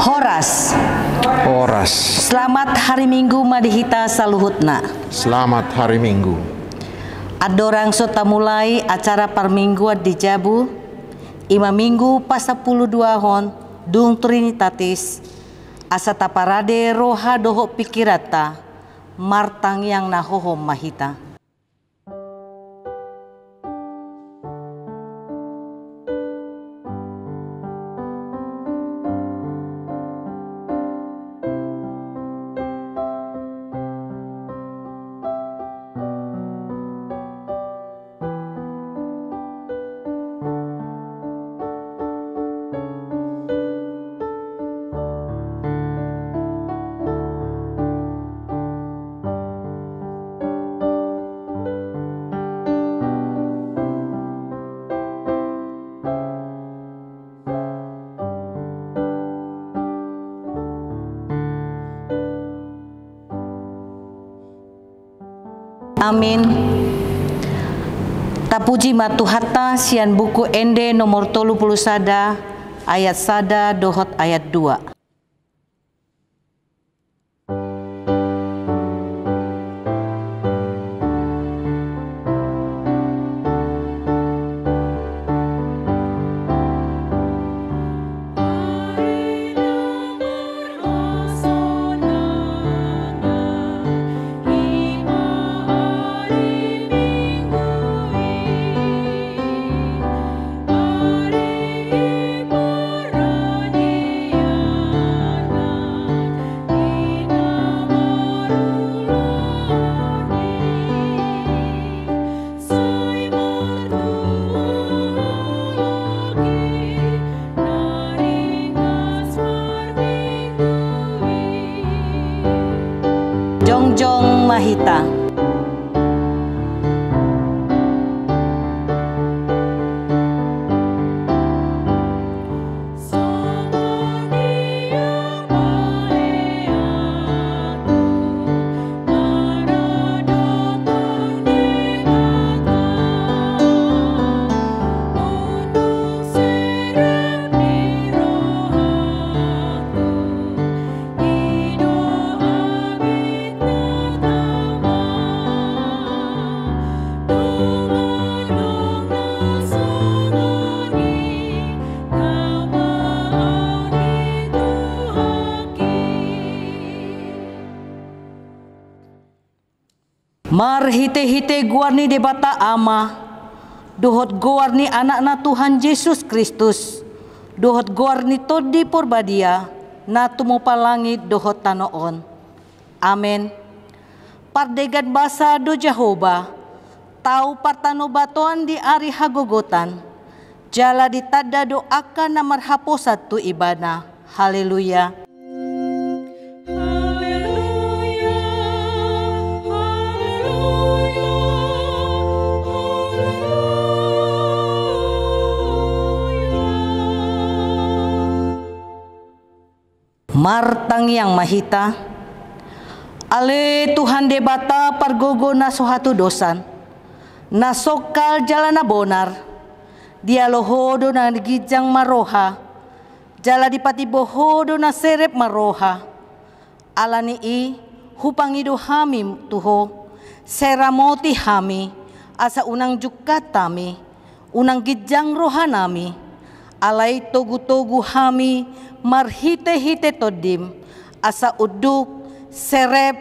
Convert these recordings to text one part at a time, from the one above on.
Horas. Horas. Selamat hari Minggu madihita saluhutna. Selamat hari Minggu. Adorang sota mulai acara parmingguan di Jabu. Ima minggu pasapuluh dua hon dung Trinitatis. Asa taparade roha doho pikirata. Martang yang nahohom mahita. Amin. Tapuji matuhatta sian buku ende nomor 31 ayat sada dohot ayat 2. Jongjong Mahita. Mar hite-hite guarni debata ama, dohot guarni anak-na Tuhan Yesus Kristus, dohot guarni todi porbadia, na tumopa langit dohot tanoon. Amen. Pardegat basa do Jehovah, tau partano batoan di ari hagogotan, jala ditada doakan na marhaposat tu ibana. Haleluya. Martang yang mahita, ale Tuhan debata pargogo na sohatu dosan, na sokal jalana bonar, dia lohodo na gijang maroha, jala dipati bohodo na serep maroha, alani i hupangido hami tuho, seramoti hami, asa unang jukatami, unang gijang rohanami, alai togu-togu hami, marhite-hite todim, asa uduk, serep,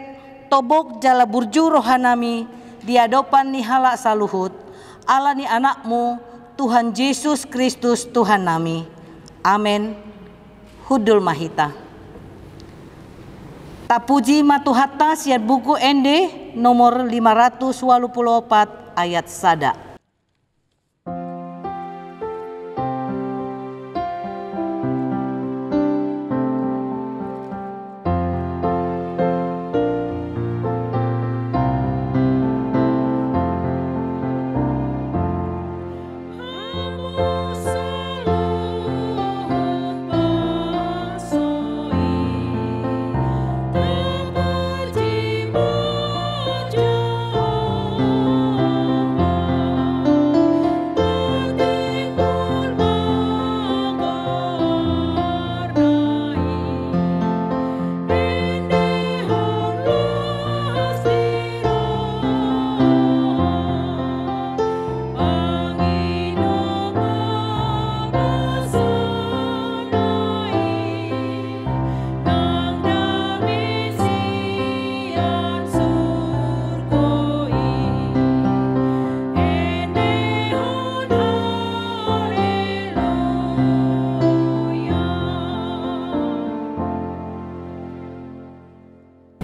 tobok jala burju rohanami, diadopan ni halak saluhut, ala ni anakmu, Tuhan Yesus Kristus Tuhan nami. Amin. Hudul mahita. Tapuji matuhatta siat buku ende nomor 584 ayat sada.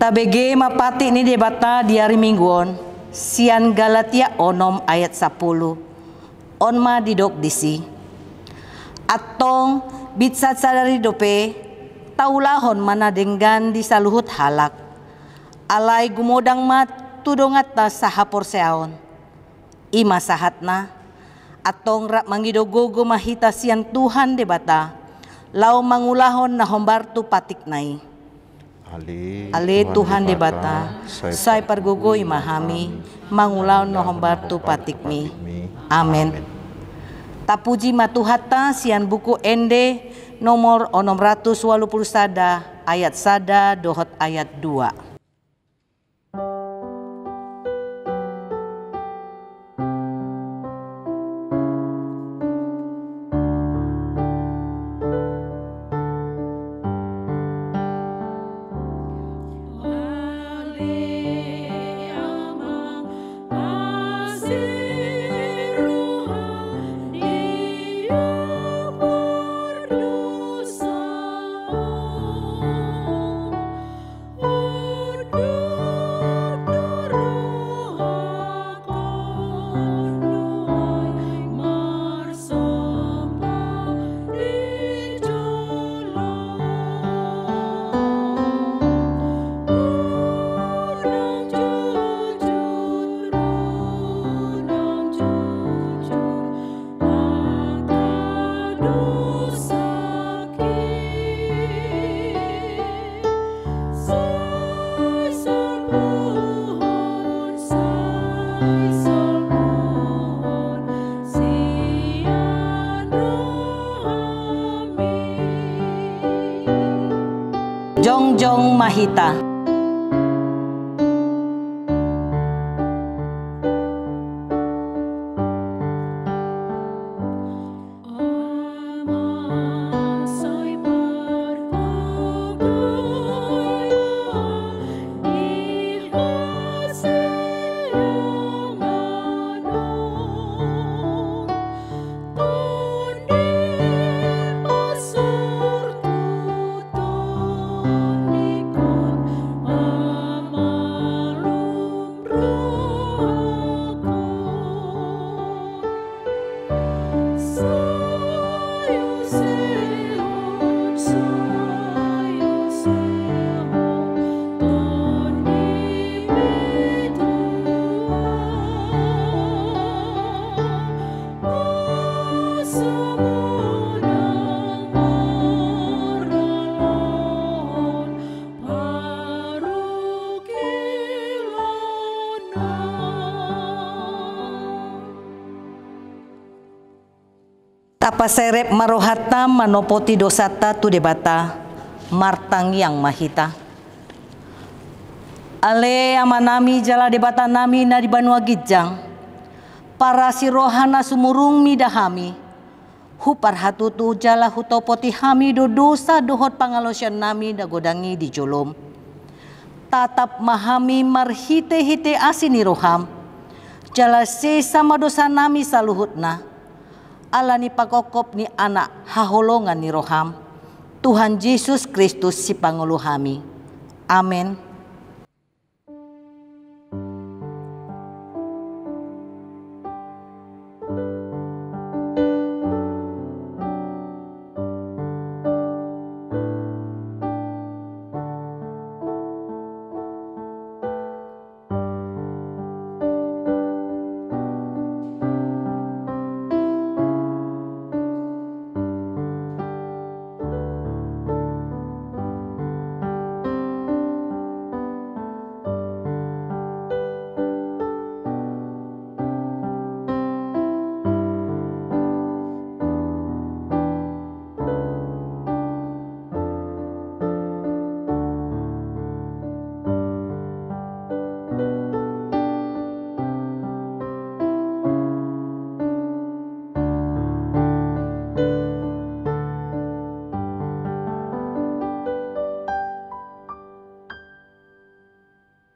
Tabege mapati ni debata di hari mingguon. Sian Galatia onom ayat 10. Onma didok disi. Atong bitsat sadari dope taulahon mana denggan di saluhut halak. Alai gumodang mat tudongat ta sahapor seaon. Ima sahatna atong rak mangidogogo mahita sian Tuhan debata. Lau mangulahon na hombartu patik nai. Ale Tuhan debata, say pargogo imahami, mangulahon na hombartu patik mi. Amen. Tapuji matuhata sian buku ende nomor 681 ayat 1 dohot ayat 2. Jongjong Mahita. Tapa serep marohata manopoti dosata tu debata martang yang mahita. Ale amanami jala debata nami na di Banua Gijang. Para si rohana sumurung midahami. Hupar hatutu jala hutopoti hami do dosa dohot pangalosyan nami da godangi di jolom. Tatap mahami marhite-hite asini roham. Jala sesama dosa nami saluhutna. Ala ni pakokop ni anak haholongan ni roham. Tuhan Yesus Kristus si panguluhami. Amin.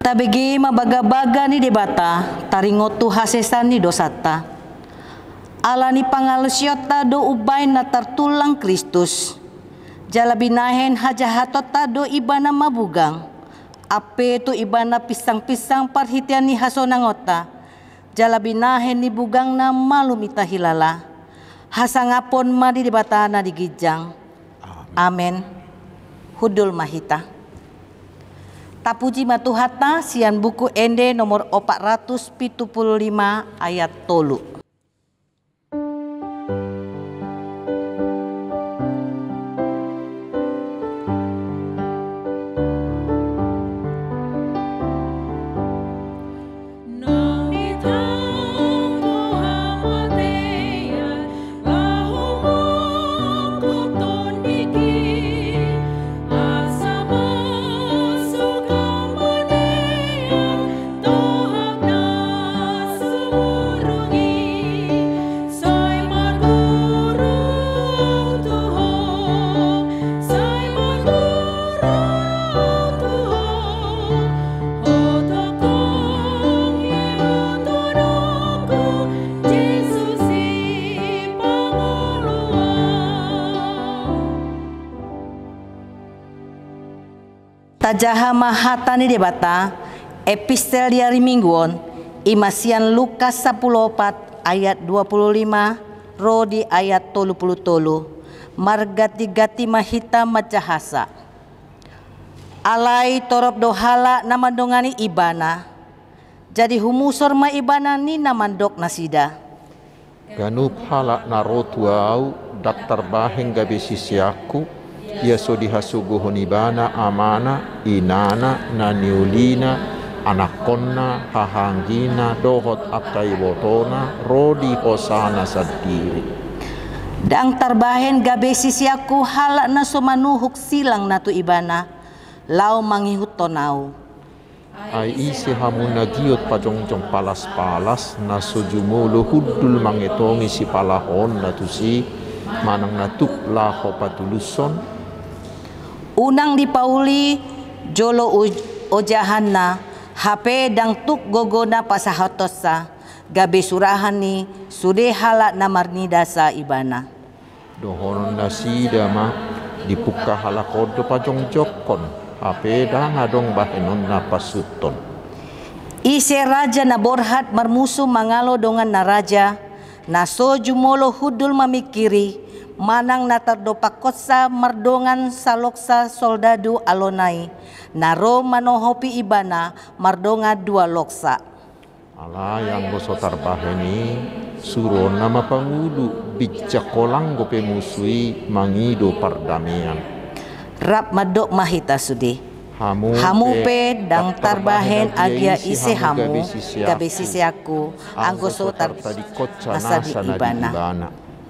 Tabegi mabaga-baga ni debata taringotu hasesan ni dosata. Ala ni pangalusyota do ubay na tartulang Kristus. Jala binahen hajahatota do iba na mabugang. Ape tu ibana pisang-pisang parhitian ni hasonangota. Jalabinahen ni bugang na malumita hilala. Hasangapon madi di batana di gijang. Amen. Hudul mahita. Tapuji matuhata sian buku ende nomor 475 ayat 3. Tajaha mahatani debata epistel diari mingguon imasian Lukas 14 ayat 25 rodi ayat 30 margati-gati mahita macahasa alai torop dohala namandongani ibana jadi humusor ma ibana ni namandok nasida Ganup halak narotuau daktar baheng gabe sisiaku ya so dihasuguhon ibana amana inana naniulina anakonna hahanggina dohot akai botona rodi hosana sadiri dang tarbahen gabe sisiaku halak na somanuhuk silang natu ibana lau mangihut tonau ai isi hamuna giot pajongjong palas-palas na sojumulu hudul mangetongi si palahon natu si manang natuk laho patuluson unang dipauli jolo ojahanna HP dang tuk gogona pasahatosa gabe surahan ni sude halak namarnida sa ibana dohonon nasida ma dipuka halakodo pajong jokon HP dang adong bahenon napasuton ise raja na borhat marmusu mangalo dongan na raja na sojumolo hudul mamikiri manang natardopakotsa mardongan saloksa soldadu alonai naro manohopi ibana mardonga 2 loksa ala yang bosotar baheni suruh nama pangudu bicakolang gope musui mangido pardamaian rap madok mahita sudi hamupe dang tarbahen agia ise hamu gabe sisiaku anggoso tar asadi ibana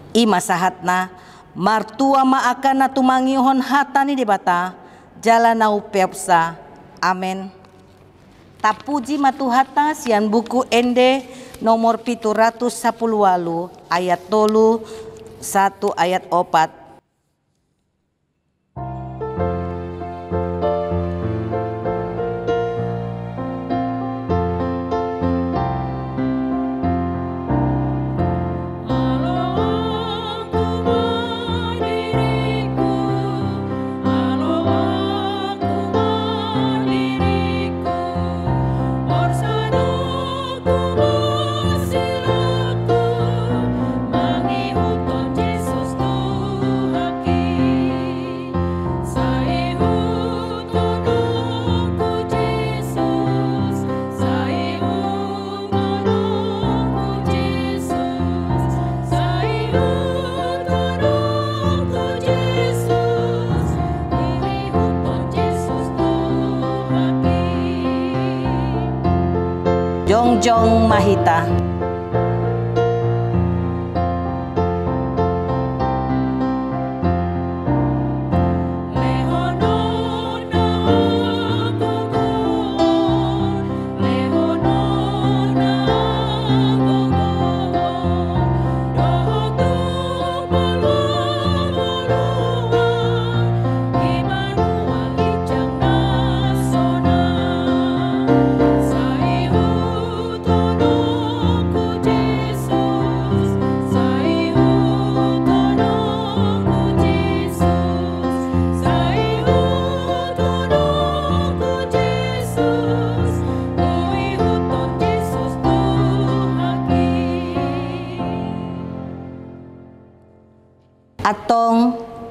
ima sahatna martua ma akan natumangihon hatani debata jala nau peopsa amen tapuji matuhata sian buku ende nomor 710 ayat 3 1 ayat 4 Jongjong mahita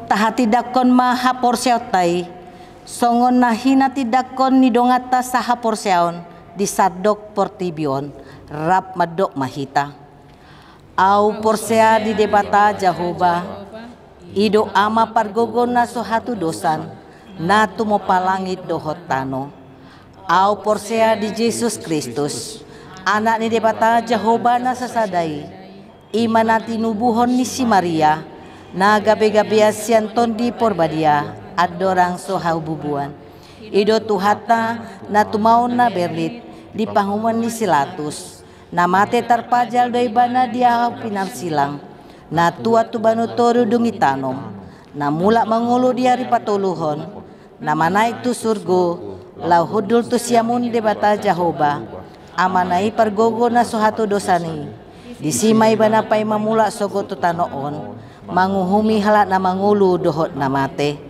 tahati dakon maha porsiautai, songon nahina tidakon ni dongata saha porsiaon di sadok portibion rap madok mahita. Au porsea di debata Jehovah, ido ama pargogon na sohatu dosan, na tumopalangit dohot tano. Au porsea di Yesus Kristus, anak ni debata Jehovah na sasadai, ima nanti nubuhon ni si Maria, na gabe-gabe sianton di porbadia, adorang sohau bubuan. Ido tuhata na tumaon na berlit, di pangumuan ni Silatus, na mate tarpajal doi bana dia pinarsilang, na tua tu banu toru dungi tanom, na mula mangulu di hari patuluhon, na manaik tu surgo, lau hudul tu siamun debata Jehovah, amanai pargogo na sohatu dosani, disimay banapay mamula sogo tu tanoon, manguhumi halak na mangulu dohot na mate.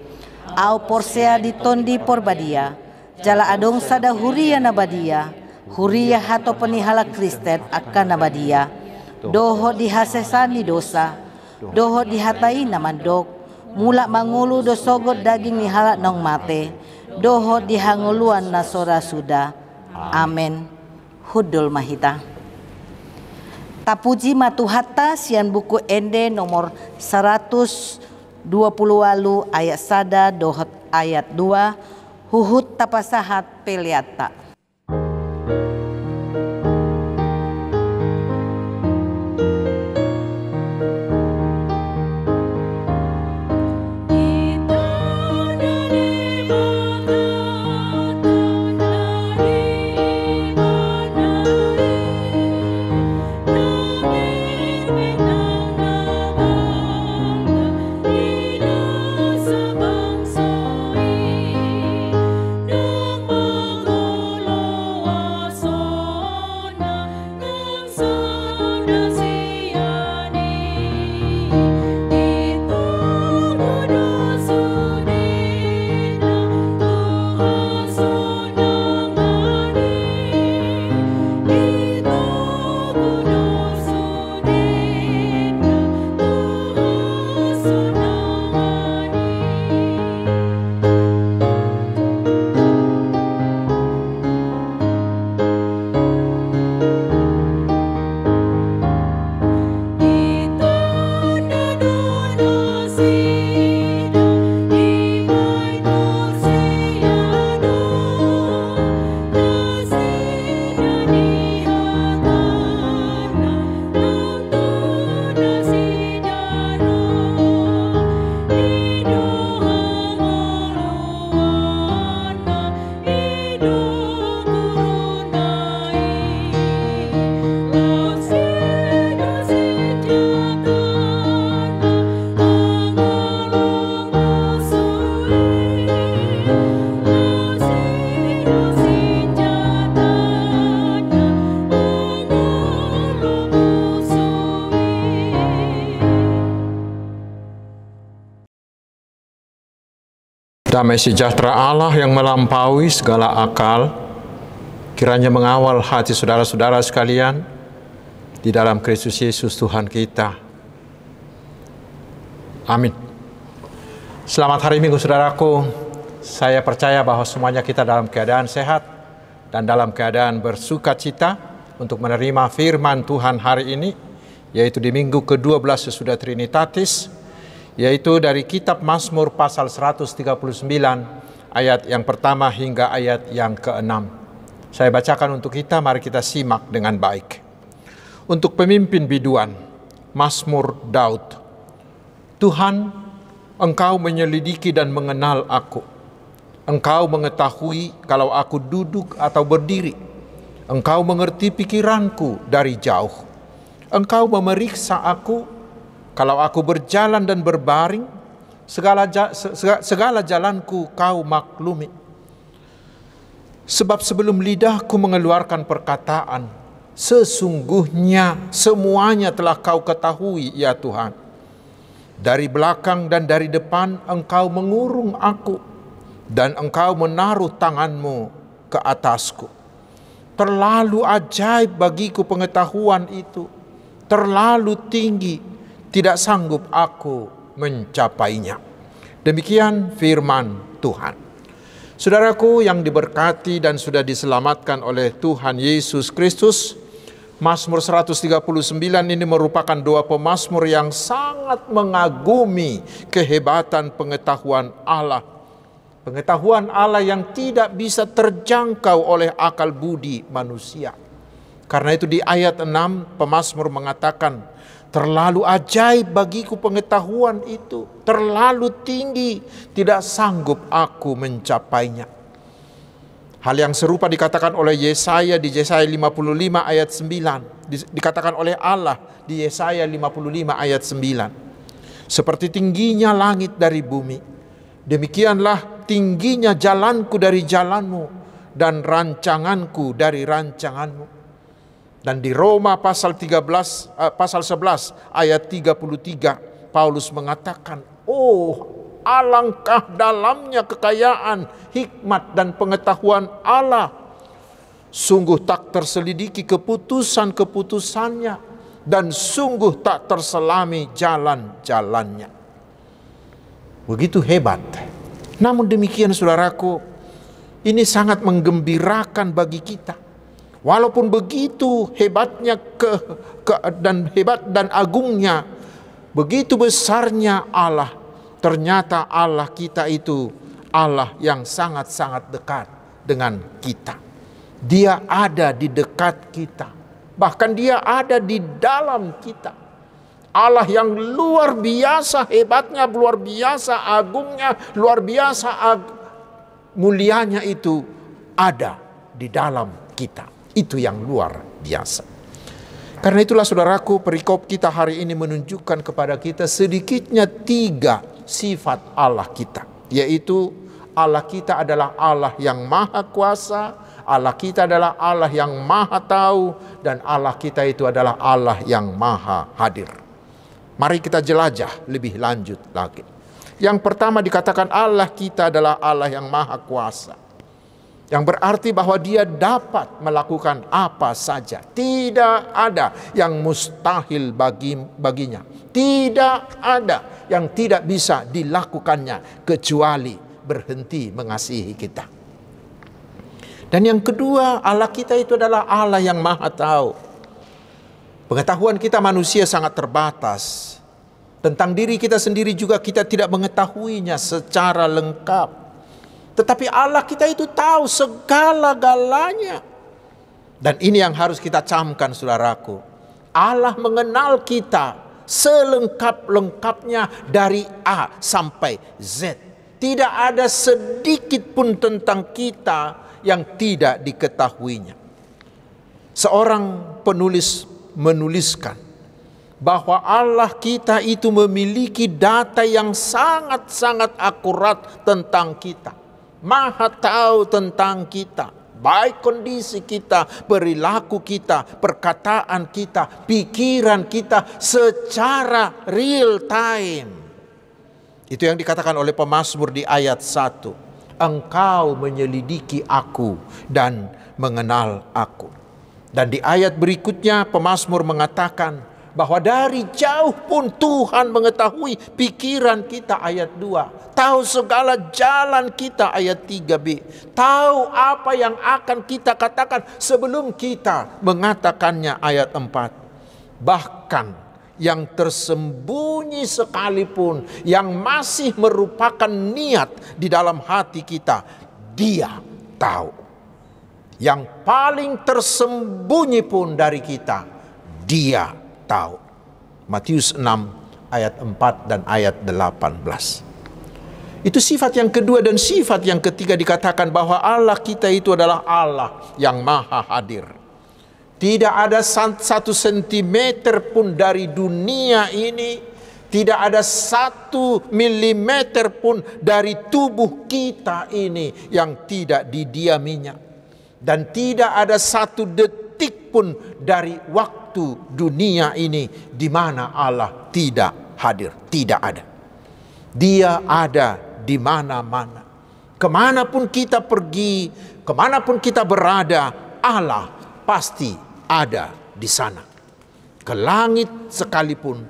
Au porsea di tondi porbadia, jala adong sada huria na badia, huria hato penihala Kristen akan na badia, dohot dihasesani dosa, dohot dihatai na mandok, mula mangulu dosogot daging ni halak nong mate, dohot dihanguluan na sora suda. Amen. Hudul mahita. Tapuji matuhata sian buku ende nomor 120 walu ayat sada dohot ayat 2 huhut tapasahat peliata. Damai sejahtera Allah yang melampaui segala akal, kiranya mengawal hati saudara-saudara sekalian di dalam Kristus Yesus Tuhan kita. Amin. Selamat hari Minggu saudaraku. Saya percaya bahwa semuanya kita dalam keadaan sehat dan dalam keadaan bersuka cita untuk menerima firman Tuhan hari ini, yaitu di minggu ke-12 sesudah Trinitatis, yaitu dari kitab Mazmur pasal 139 ayat yang pertama hingga ayat yang ke-6. Saya bacakan untuk kita, mari kita simak dengan baik. Untuk pemimpin biduan, Mazmur Daud. Tuhan, Engkau menyelidiki dan mengenal aku. Engkau mengetahui kalau aku duduk atau berdiri. Engkau mengerti pikiranku dari jauh. Engkau memeriksa aku kalau aku berjalan dan berbaring, segala jalanku Kau maklumi. Sebab sebelum lidahku mengeluarkan perkataan, sesungguhnya semuanya telah Kau ketahui, ya Tuhan. Dari belakang dan dari depan Engkau mengurung aku, dan Engkau menaruh tangan-Mu ke atasku. Terlalu ajaib bagiku pengetahuan itu, terlalu tinggi, tidak sanggup aku mencapainya. Demikian firman Tuhan. Saudaraku yang diberkati dan sudah diselamatkan oleh Tuhan Yesus Kristus, Mazmur 139 ini merupakan doa pemazmur yang sangat mengagumi kehebatan pengetahuan Allah. Pengetahuan Allah yang tidak bisa terjangkau oleh akal budi manusia. Karena itu di ayat 6 pemazmur mengatakan, terlalu ajaib bagiku pengetahuan itu, terlalu tinggi, tidak sanggup aku mencapainya. Hal yang serupa dikatakan oleh Yesaya di Yesaya 55 ayat 9. Dikatakan oleh Allah di Yesaya 55 ayat 9. Seperti tingginya langit dari bumi, demikianlah tingginya jalanku dari jalanmu dan rancanganku dari rancanganmu. Dan di Roma pasal 11 ayat 33 Paulus mengatakan, oh alangkah dalamnya kekayaan, hikmat dan pengetahuan Allah. Sungguh tak terselidiki keputusan-keputusannya dan sungguh tak terselami jalan-jalannya. Begitu hebat. Namun demikian saudaraku, ini sangat menggembirakan bagi kita. Walaupun begitu hebatnya hebat dan agungnya, begitu besarnya Allah, ternyata Allah kita itu Allah yang sangat-sangat dekat dengan kita. Dia ada di dekat kita. Bahkan dia ada di dalam kita. Allah yang luar biasa hebatnya, luar biasa agungnya, luar biasa mulianya itu ada di dalam kita. Itu yang luar biasa. Karena itulah saudaraku, perikop kita hari ini menunjukkan kepada kita sedikitnya 3 sifat Allah kita, yaitu Allah kita adalah Allah yang maha kuasa, Allah kita adalah Allah yang maha tahu, dan Allah kita itu adalah Allah yang maha hadir. Mari kita jelajah lebih lanjut lagi. Yang pertama dikatakan Allah kita adalah Allah yang maha kuasa, yang berarti bahwa dia dapat melakukan apa saja. Tidak ada yang mustahil baginya. Tidak ada yang tidak bisa dilakukannya kecuali berhenti mengasihi kita. Dan yang kedua, Allah kita itu adalah Allah yang maha tahu. Pengetahuan kita manusia sangat terbatas. Tentang diri kita sendiri juga kita tidak mengetahuinya secara lengkap. Tetapi Allah kita itu tahu segala-galanya. Dan ini yang harus kita camkan saudaraku. Allah mengenal kita selengkap-lengkapnya dari A sampai Z. Tidak ada sedikit pun tentang kita yang tidak diketahuinya. Seorang penulis menuliskan bahwa Allah kita itu memiliki data yang sangat-sangat akurat tentang kita. Maha tahu tentang kita, baik kondisi kita, perilaku kita, perkataan kita, pikiran kita secara real time. Itu yang dikatakan oleh pemazmur di ayat 1. Engkau menyelidiki aku dan mengenal aku. Dan di ayat berikutnya pemazmur mengatakan bahwa dari jauh pun Tuhan mengetahui pikiran kita, ayat 2. Tahu segala jalan kita, ayat 3b. Tahu apa yang akan kita katakan sebelum kita mengatakannya, ayat 4. Bahkan yang tersembunyi sekalipun, yang masih merupakan niat di dalam hati kita, Dia tahu. Yang paling tersembunyi pun dari kita, Dia tahu. Matius 6 ayat 4 dan ayat 18. Itu sifat yang kedua. Dan sifat yang ketiga dikatakan bahwa Allah kita itu adalah Allah yang maha hadir. Tidak ada 1 sentimeter pun dari dunia ini, tidak ada 1 milimeter pun dari tubuh kita ini yang tidak didiaminya. Dan tidak ada 1 detik pun dari waktu dunia ini di mana Allah tidak hadir. Tidak ada. Dia ada di mana-mana. Kemanapun kita pergi, kemanapun kita berada, Allah pasti ada di sana. Ke langit sekalipun,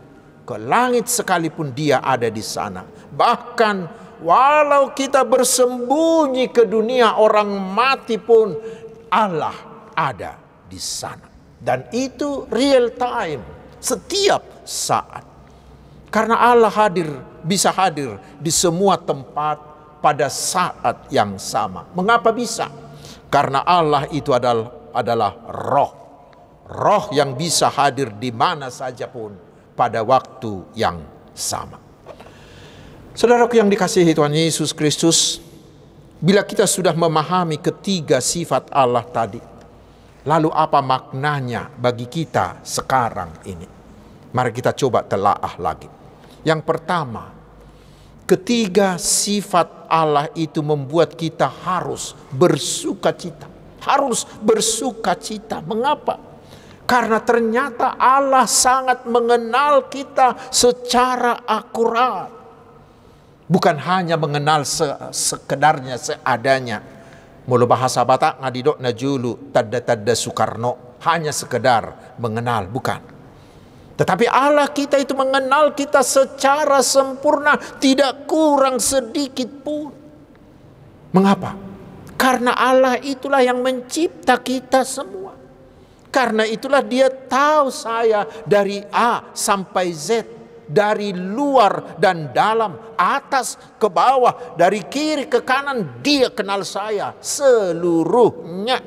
ke langit sekalipun Dia ada di sana. Bahkan walau kita bersembunyi ke dunia orang mati pun, Allah ada di sana. Dan itu real time, setiap saat. Karena Allah bisa hadir di semua tempat pada saat yang sama. Mengapa bisa? Karena Allah itu adalah roh. Roh yang bisa hadir di mana saja pun pada waktu yang sama. Saudaraku yang dikasihi Tuhan Yesus Kristus, bila kita sudah memahami ketiga sifat Allah tadi, lalu apa maknanya bagi kita sekarang ini? Mari kita coba telaah lagi. Yang pertama, ketiga sifat Allah itu membuat kita harus bersuka cita. Harus bersuka cita. Mengapa? Karena ternyata Allah sangat mengenal kita secara akurat. Bukan hanya mengenal sekedarnya, seadanya. Mula bahasa Batak ngadidok na julu tadda Soekarno. Hanya sekedar mengenal, bukan. Tetapi Allah kita itu mengenal kita secara sempurna, tidak kurang sedikit pun. Mengapa? Karena Allah itulah yang mencipta kita semua. Karena itulah Dia tahu saya dari A sampai Z, dari luar dan dalam, atas ke bawah, dari kiri ke kanan. Dia kenal saya seluruhnya.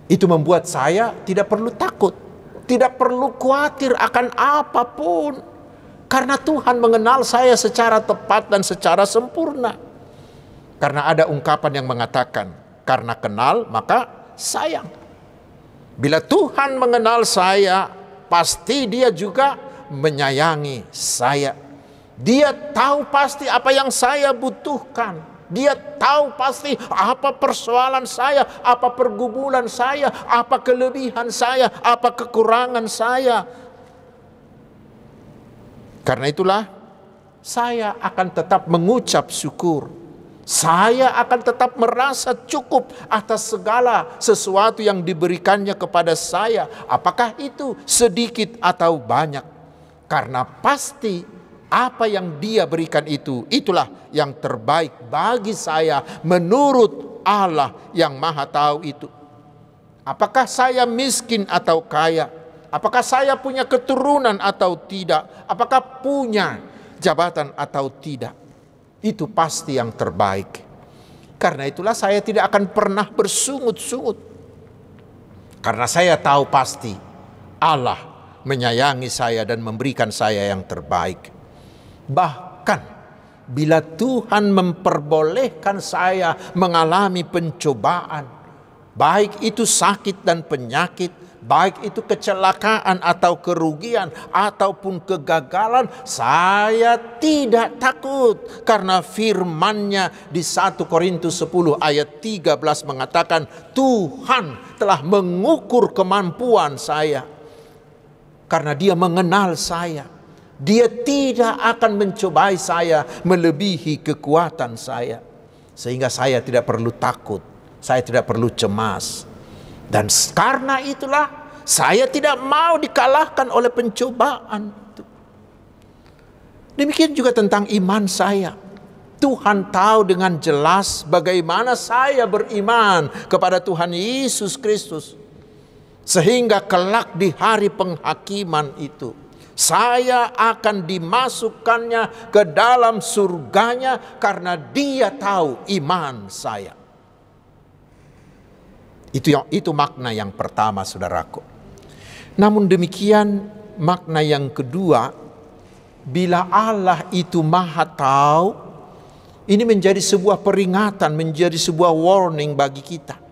Itu membuat saya tidak perlu takut, tidak perlu khawatir akan apapun. Karena Tuhan mengenal saya secara tepat dan secara sempurna. Karena ada ungkapan yang mengatakan, karena kenal maka sayang. Bila Tuhan mengenal saya, pasti Dia juga menyayangi saya. Dia tahu pasti apa yang saya butuhkan. Dia tahu pasti apa persoalan saya, apa pergumulan saya, apa kelebihan saya, apa kekurangan saya. Karena itulah saya akan tetap mengucap syukur. Saya akan tetap merasa cukup atas segala sesuatu yang diberikannya kepada saya. Apakah itu sedikit atau banyak. Karena pasti apa yang Dia berikan itu, itulah yang terbaik bagi saya menurut Allah yang Maha Tahu itu. Apakah saya miskin atau kaya? Apakah saya punya keturunan atau tidak? Apakah punya jabatan atau tidak? Itu pasti yang terbaik. Karena itulah saya tidak akan pernah bersungut-sungut. Karena saya tahu pasti Allah menyayangi saya dan memberikan saya yang terbaik. Bahkan bila Tuhan memperbolehkan saya mengalami pencobaan, baik itu sakit dan penyakit, baik itu kecelakaan atau kerugian ataupun kegagalan, saya tidak takut. Karena firman-Nya di 1 Korintus 10 ayat 13 mengatakan, Tuhan telah mengukur kemampuan saya. Karena Dia mengenal saya, Dia tidak akan mencobai saya melebihi kekuatan saya. Sehingga saya tidak perlu takut, saya tidak perlu cemas. Dan karena itulah saya tidak mau dikalahkan oleh pencobaan. Demikian juga tentang iman saya. Tuhan tahu dengan jelas bagaimana saya beriman kepada Tuhan Yesus Kristus. Sehingga kelak di hari penghakiman itu, saya akan dimasukkannya ke dalam surganya karena Dia tahu iman saya. Itu makna yang pertama, saudaraku. Namun demikian makna yang kedua, bila Allah itu Maha Tahu, ini menjadi sebuah peringatan, menjadi sebuah warning bagi kita.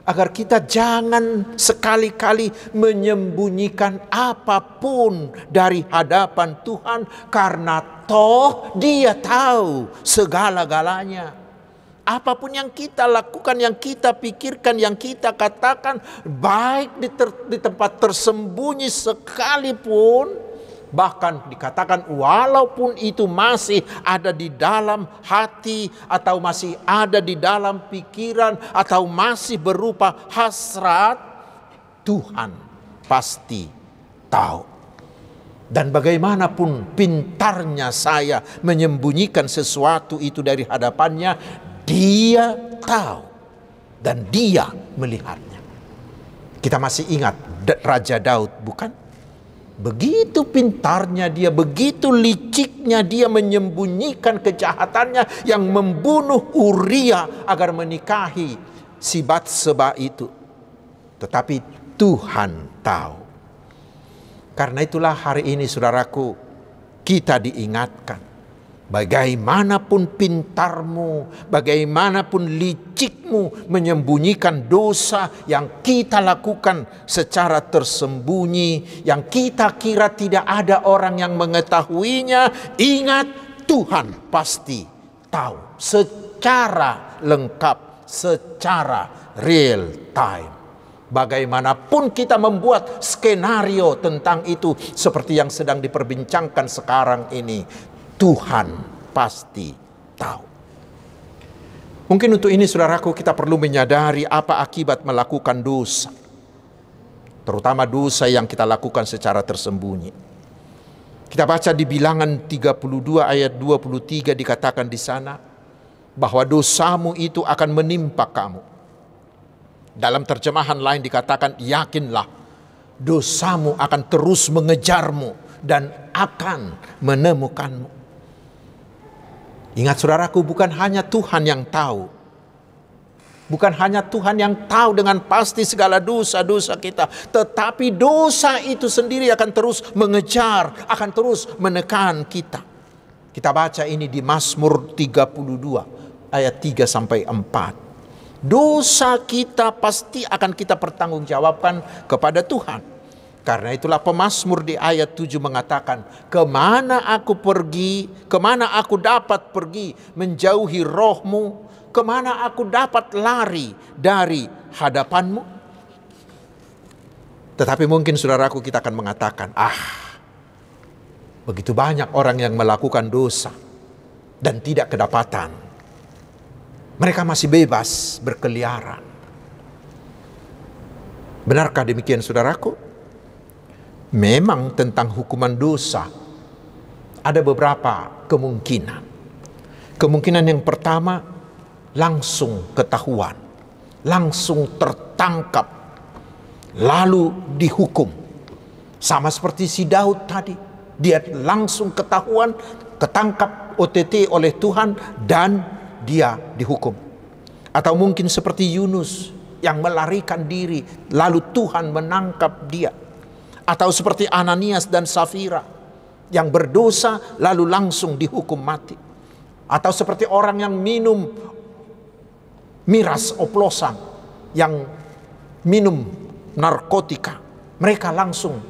Agar kita jangan sekali-kali menyembunyikan apapun dari hadapan Tuhan. Karena toh Dia tahu segala-galanya. Apapun yang kita lakukan, yang kita pikirkan, yang kita katakan, baik di tempat tersembunyi sekalipun, bahkan dikatakan walaupun itu masih ada di dalam hati, atau masih ada di dalam pikiran, atau masih berupa hasrat, Tuhan pasti tahu. Dan bagaimanapun pintarnya saya menyembunyikan sesuatu itu dari hadapannya, Dia tahu dan Dia melihatnya. Kita masih ingat Raja Daud, bukan? Begitu pintarnya dia, begitu liciknya dia menyembunyikan kejahatannya yang membunuh Uria agar menikahi si Batseba itu. Tetapi Tuhan tahu. Karena itulah hari ini saudaraku, kita diingatkan, bagaimanapun pintarmu, bagaimanapun licikmu menyembunyikan dosa yang kita lakukan secara tersembunyi, yang kita kira tidak ada orang yang mengetahuinya, ingat, Tuhan pasti tahu secara lengkap, secara real time. Bagaimanapun kita membuat skenario tentang itu, seperti yang sedang diperbincangkan sekarang ini, Tuhan pasti tahu. Mungkin untuk ini saudaraku, kita perlu menyadari apa akibat melakukan dosa, terutama dosa yang kita lakukan secara tersembunyi. Kita baca di Bilangan 32 ayat 23, dikatakan di sana bahwa dosamu itu akan menimpa kamu. Dalam terjemahan lain dikatakan, yakinlah dosamu akan terus mengejarmu dan akan menemukanmu. Ingat saudaraku, bukan hanya Tuhan yang tahu. Bukan hanya Tuhan yang tahu dengan pasti segala dosa-dosa kita. Tetapi dosa itu sendiri akan terus mengejar, akan terus menekan kita. Kita baca ini di Mazmur 32 ayat 3-4. Dosa kita pasti akan kita pertanggungjawabkan kepada Tuhan. Karena itulah pemazmur di ayat 7 mengatakan, kemana aku pergi, kemana aku dapat pergi menjauhi rohmu, kemana aku dapat lari dari hadapanmu. Tetapi mungkin saudaraku, kita akan mengatakan, begitu banyak orang yang melakukan dosa dan tidak kedapatan. Mereka masih bebas berkeliaran. Benarkah demikian saudaraku? Memang tentang hukuman dosa ada beberapa kemungkinan. Kemungkinan yang pertama, langsung ketahuan, langsung tertangkap, lalu dihukum. Sama seperti si Daud tadi, dia langsung ketahuan, ketangkap OTT oleh Tuhan dan dia dihukum. Atau mungkin seperti Yunus yang melarikan diri, lalu Tuhan menangkap dia. Atau seperti Ananias dan Safira yang berdosa lalu langsung dihukum mati. Atau seperti orang yang minum miras oplosan, yang minum narkotika, mereka langsung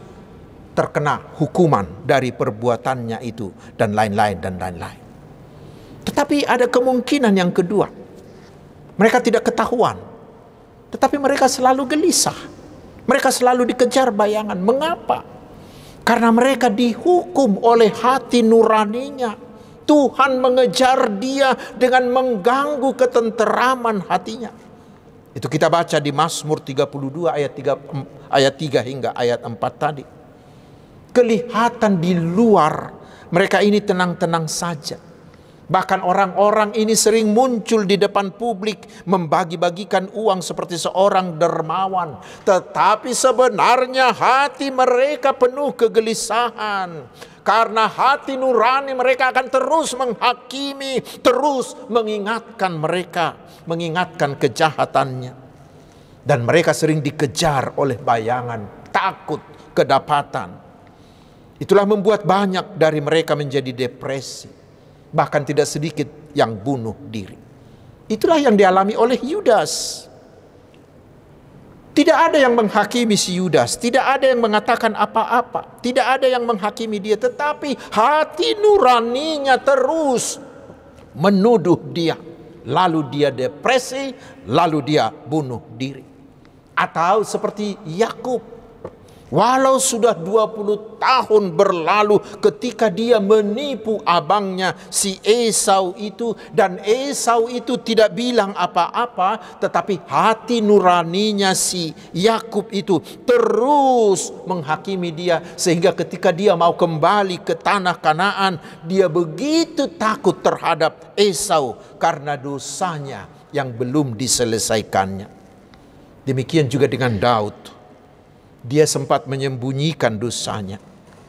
terkena hukuman dari perbuatannya itu, dan lain-lain dan lain-lain. Tetapi ada kemungkinan yang kedua. Mereka tidak ketahuan, tetapi mereka selalu gelisah. Mereka selalu dikejar bayangan. Mengapa? Karena mereka dihukum oleh hati nuraninya. Tuhan mengejar dia dengan mengganggu ketenteraman hatinya. Itu kita baca di Mazmur 32 ayat 3 hingga ayat 4 tadi. Kelihatan di luar mereka ini tenang-tenang saja. Bahkan orang-orang ini sering muncul di depan publik membagi-bagikan uang seperti seorang dermawan. Tetapi sebenarnya hati mereka penuh kegelisahan. Karena hati nurani mereka akan terus menghakimi, terus mengingatkan mereka, mengingatkan kejahatannya. Dan mereka sering dikejar oleh bayangan, takut kedapatan. Itulah membuat banyak dari mereka menjadi depresi. Bahkan tidak sedikit yang bunuh diri. Itulah yang dialami oleh Yudas. Tidak ada yang menghakimi si Yudas, tidak ada yang mengatakan apa-apa, tidak ada yang menghakimi dia, tetapi hati nuraninya terus menuduh dia. Lalu dia depresi, lalu dia bunuh diri. Atau seperti Yakub. Walau sudah 20 tahun berlalu ketika dia menipu abangnya si Esau itu, dan Esau itu tidak bilang apa-apa, tetapi hati nuraninya si Yakub itu terus menghakimi dia, sehingga ketika dia mau kembali ke tanah Kanaan, dia begitu takut terhadap Esau karena dosanya yang belum diselesaikannya. Demikian juga dengan Daud. Dia sempat menyembunyikan dosanya,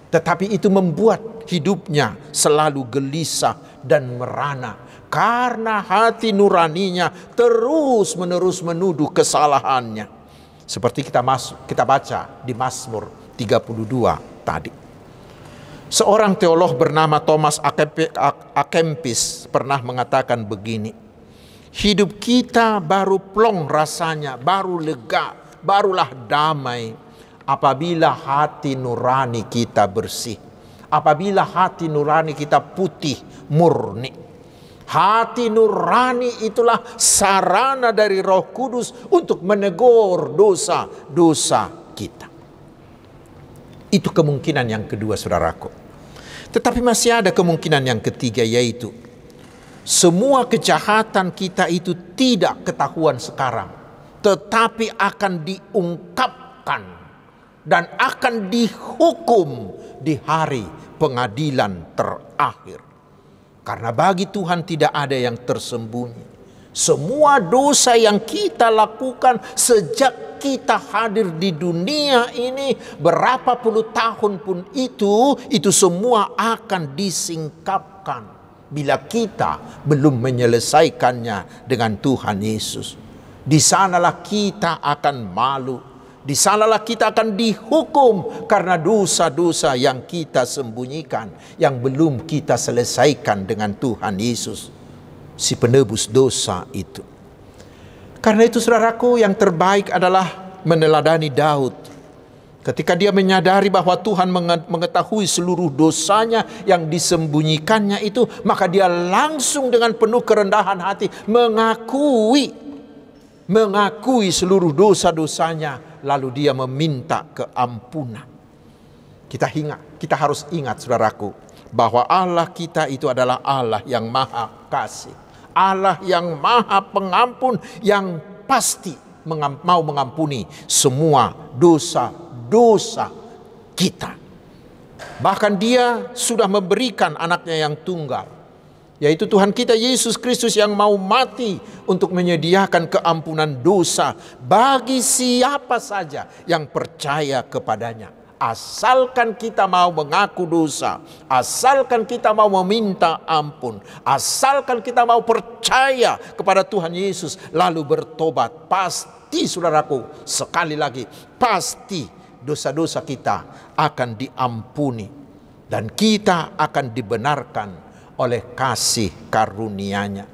tetapi itu membuat hidupnya selalu gelisah dan merana karena hati nuraninya terus-menerus menuduh kesalahannya. Seperti kita baca di Mazmur 32 tadi. Seorang teolog bernama Thomas A. Kempis pernah mengatakan begini, hidup kita baru plong rasanya, baru lega, barulah damai apabila hati nurani kita bersih, apabila hati nurani kita putih murni. Hati nurani itulah sarana dari Roh Kudus untuk menegur dosa-dosa kita. Itu kemungkinan yang kedua, saudaraku. Tetapi masih ada kemungkinan yang ketiga, yaitu semua kejahatan kita itu tidak ketahuan sekarang, tetapi akan diungkapkan dan akan dihukum di hari pengadilan terakhir. Karena bagi Tuhan tidak ada yang tersembunyi. Semua dosa yang kita lakukan sejak kita hadir di dunia ini, berapa puluh tahun pun itu semua akan disingkapkan bila kita belum menyelesaikannya dengan Tuhan Yesus. Di sanalah kita akan malu. Di sanalah kita akan dihukum karena dosa-dosa yang kita sembunyikan, yang belum kita selesaikan dengan Tuhan Yesus, si penebus dosa itu. Karena itu, saudaraku, yang terbaik adalah meneladani Daud. Ketika dia menyadari bahwa Tuhan mengetahui seluruh dosanya yang disembunyikannya itu, maka dia langsung dengan penuh kerendahan hati mengakui seluruh dosa-dosanya. Lalu dia meminta keampunan. Kita harus ingat, saudaraku, bahwa Allah kita itu adalah Allah yang maha kasih, Allah yang maha pengampun, yang pasti mau mengampuni semua dosa-dosa kita. Bahkan dia sudah memberikan anaknya yang tunggal, yaitu Tuhan kita Yesus Kristus, yang mau mati untuk menyediakan keampunan dosa bagi siapa saja yang percaya kepadanya. Asalkan kita mau mengaku dosa, asalkan kita mau meminta ampun, asalkan kita mau percaya kepada Tuhan Yesus lalu bertobat, pasti, saudaraku, sekali lagi, pasti dosa-dosa kita akan diampuni dan kita akan dibenarkan oleh kasih karunia-Nya.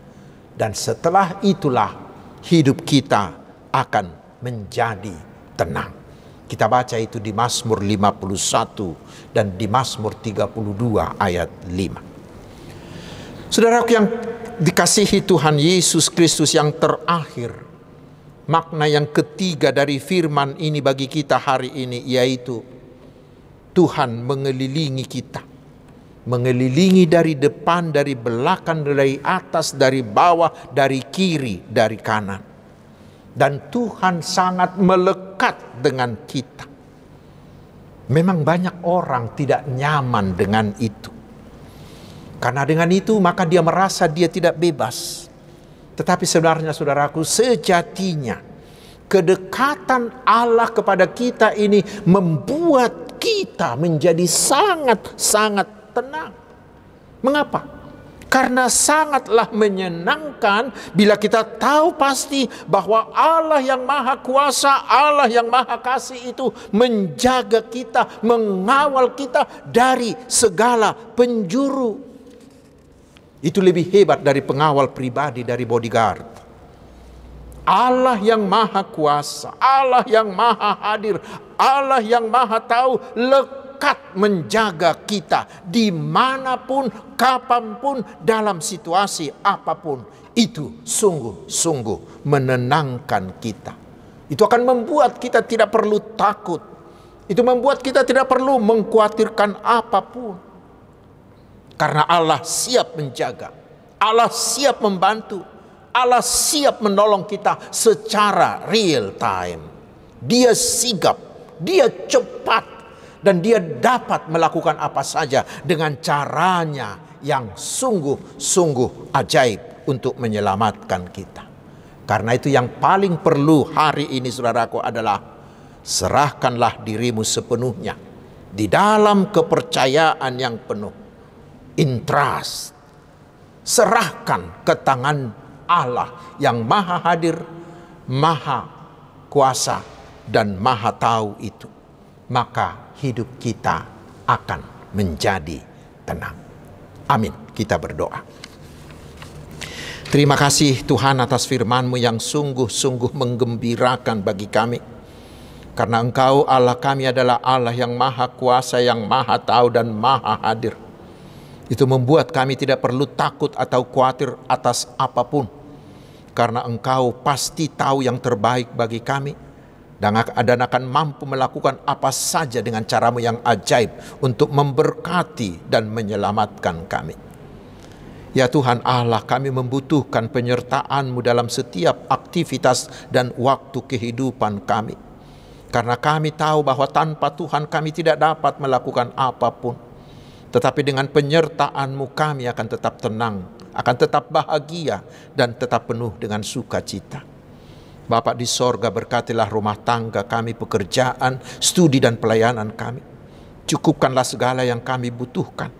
Dan setelah itulah hidup kita akan menjadi tenang. Kita baca itu di Mazmur 51 dan di Mazmur 32 ayat 5. Saudaraku yang dikasihi Tuhan Yesus Kristus, yang terakhir, makna yang ketiga dari firman ini bagi kita hari ini, yaitu Tuhan mengelilingi kita. Mengelilingi dari depan, dari belakang, dari atas, dari bawah, dari kiri, dari kanan. Dan Tuhan sangat melekat dengan kita. Memang banyak orang tidak nyaman dengan itu. Karena dengan itu maka dia merasa dia tidak bebas. Tetapi sebenarnya, saudaraku, sejatinya kedekatan Allah kepada kita ini membuat kita menjadi sangat-sangat tenang. Mengapa? Karena sangatlah menyenangkan bila kita tahu pasti bahwa Allah yang maha kuasa, Allah yang maha kasih itu menjaga kita, mengawal kita dari segala penjuru. Itu lebih hebat dari pengawal pribadi, dari bodyguard. Allah yang maha kuasa, Allah yang maha hadir, Allah yang maha tahu, menjaga kita dimanapun, kapanpun, dalam situasi apapun. Itu sungguh-sungguh menenangkan kita. Itu akan membuat kita tidak perlu takut. Itu membuat kita tidak perlu mengkhawatirkan apapun. Karena Allah siap menjaga, Allah siap membantu, Allah siap menolong kita secara real time. Dia sigap, dia cepat, dan dia dapat melakukan apa saja dengan caranya yang sungguh-sungguh ajaib untuk menyelamatkan kita. Karena itu yang paling perlu hari ini saudaraku adalah serahkanlah dirimu sepenuhnya di dalam kepercayaan yang penuh. In trust. Serahkan ke tangan Allah yang maha hadir, maha kuasa, dan maha tahu itu. Maka hidup kita akan menjadi tenang. Amin. Kita berdoa. Terima kasih Tuhan atas firman-Mu yang sungguh-sungguh menggembirakan bagi kami. Karena Engkau Allah kami adalah Allah yang maha kuasa, yang maha tahu dan maha hadir. Itu membuat kami tidak perlu takut atau khawatir atas apapun. Karena Engkau pasti tahu yang terbaik bagi kami. Dan akan mampu melakukan apa saja dengan cara-Mu yang ajaib untuk memberkati dan menyelamatkan kami. Ya Tuhan Allah, kami membutuhkan penyertaan-Mu dalam setiap aktivitas dan waktu kehidupan kami. Karena kami tahu bahwa tanpa Tuhan kami tidak dapat melakukan apapun. Tetapi dengan penyertaan-Mu kami akan tetap tenang, akan tetap bahagia, dan tetap penuh dengan sukacita. Bapa di sorga, berkatilah rumah tangga kami, pekerjaan, studi dan pelayanan kami. Cukupkanlah segala yang kami butuhkan.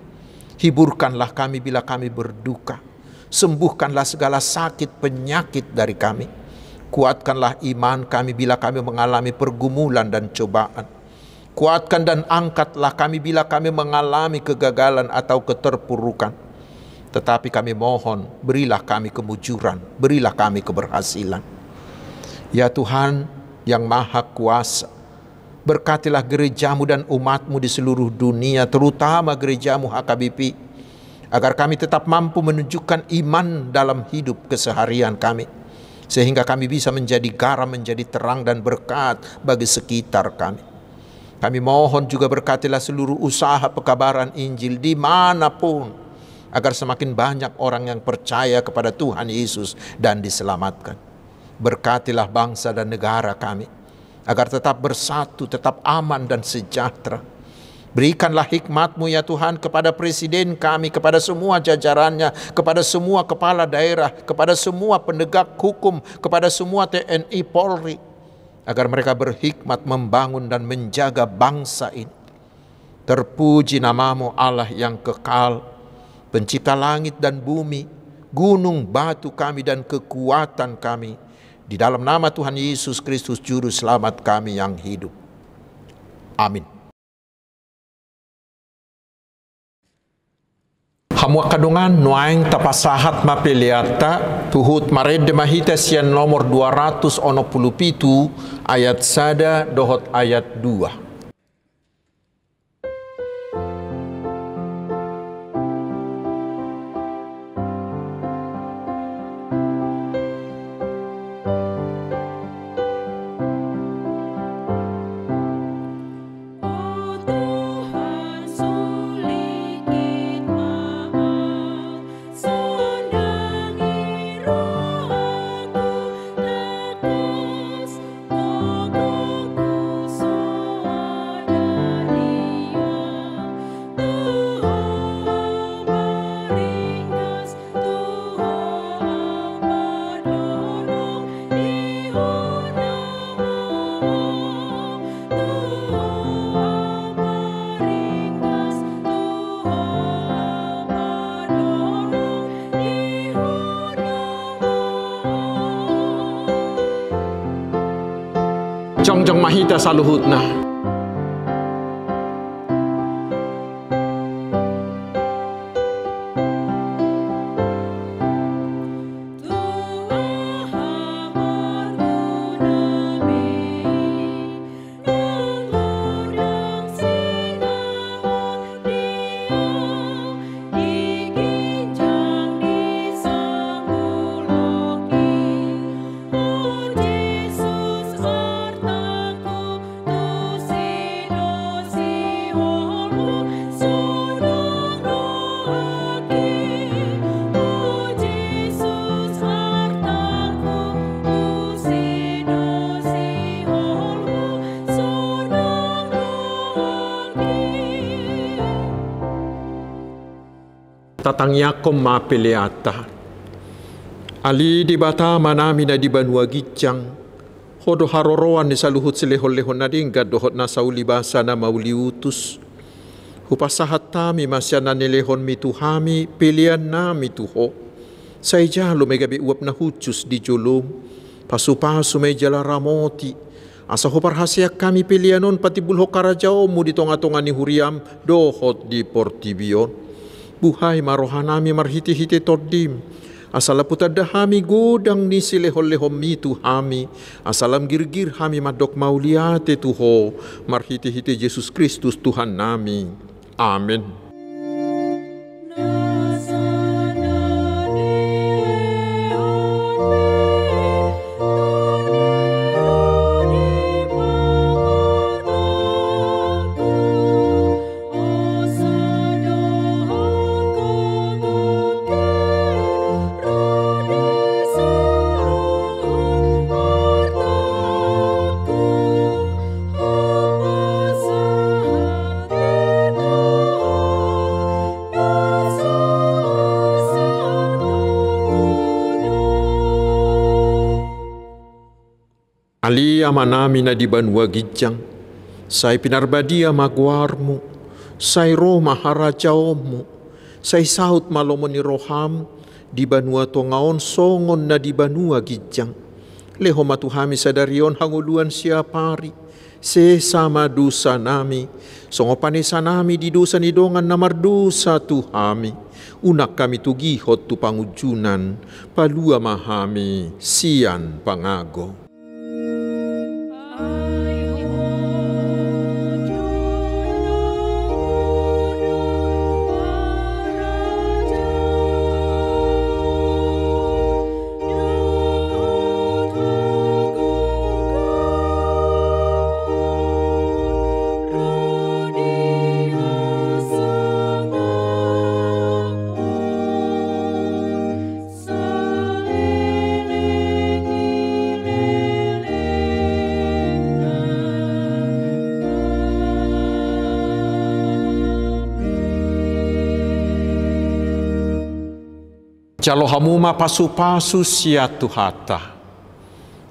Hiburkanlah kami bila kami berduka. Sembuhkanlah segala sakit penyakit dari kami. Kuatkanlah iman kami bila kami mengalami pergumulan dan cobaan. Kuatkan dan angkatlah kami bila kami mengalami kegagalan atau keterpurukan. Tetapi kami mohon, berilah kami kemujuran, berilah kami keberhasilan. Ya Tuhan yang maha kuasa, berkatilah gereja-Mu dan umat-Mu di seluruh dunia, terutama gereja-Mu HKBP, agar kami tetap mampu menunjukkan iman dalam hidup keseharian kami, sehingga kami bisa menjadi garam, menjadi terang dan berkat bagi sekitar kami. Kami mohon juga berkatilah seluruh usaha pekabaran Injil dimanapun, agar semakin banyak orang yang percaya kepada Tuhan Yesus dan diselamatkan. Berkatilah bangsa dan negara kami, agar tetap bersatu, tetap aman dan sejahtera. Berikanlah hikmat-Mu ya Tuhan kepada presiden kami, kepada semua jajarannya, kepada semua kepala daerah, kepada semua penegak hukum, kepada semua TNI Polri, agar mereka berhikmat membangun dan menjaga bangsa ini. Terpuji nama-Mu Allah yang kekal, pencipta langit dan bumi, gunung, batu kami dan kekuatan kami. Di dalam nama Tuhan Yesus Kristus Juru Selamat kami yang hidup. Amin. Hamua kadungan nuaing tapasahat mapeliata tuhut mared mahita sian nomor 287 ayat 1 dohot ayat 2. Jongjong mahita saluhutna. tatangyakom mapeleata. Ali di bata manami na di banua gicang. Hodo haroroan ni saluhut silehon-lehon na dingga dohot na saulibasa na mauliutus. Hupasahat tami masya na nilehon mituhami pilihan na mituho. Say jalo may gabi uap na hutus di julum. Pasu-pasu may jala ramoti. Asa huparhasyak kami pilihanon pati bulho karajao mo di tonga-tonga ni huriam dohot di portibion. Buhay marohanami marhiti-hiti tordim. Asalaputad hami godang ni silehol-lehom mitu hami. Asalam girgir hami madok mauliate tuho. Marhiti-hiti Yesus Kristus Tuhan nami. Amin. Ali amanami na di banua gijang, say pinarbadia magwarmo, say Roma harajaomo, say saut malomo ni roham, di banua tongaon songon na di banua gijang. Leho matuhami sadarion hanguluan siya pari, se sama dusa nami, songo panesa nami di dosa ni dongan na mardusa tuhami. Unak kami tugihot tu pangujunan, palua mahami sian pangago. Jalo hamuma pasu-pasu sia tuhata.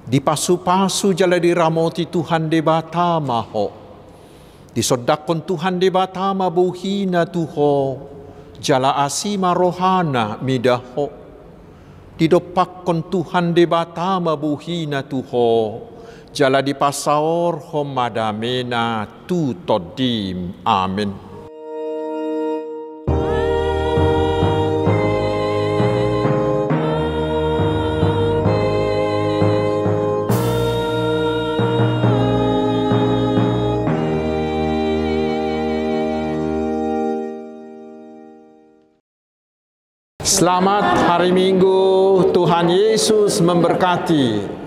Di pasu-pasu jala di ramoti Tuhan de batama ho. Di sodakon Tuhan de batama buhina tuho. Jala asima rohana midaho. Di dopakkon Tuhan de batama buhina tuho. Jala di pasaor homadamena tu todim. Amin. Selamat hari Minggu, Tuhan Yesus memberkati.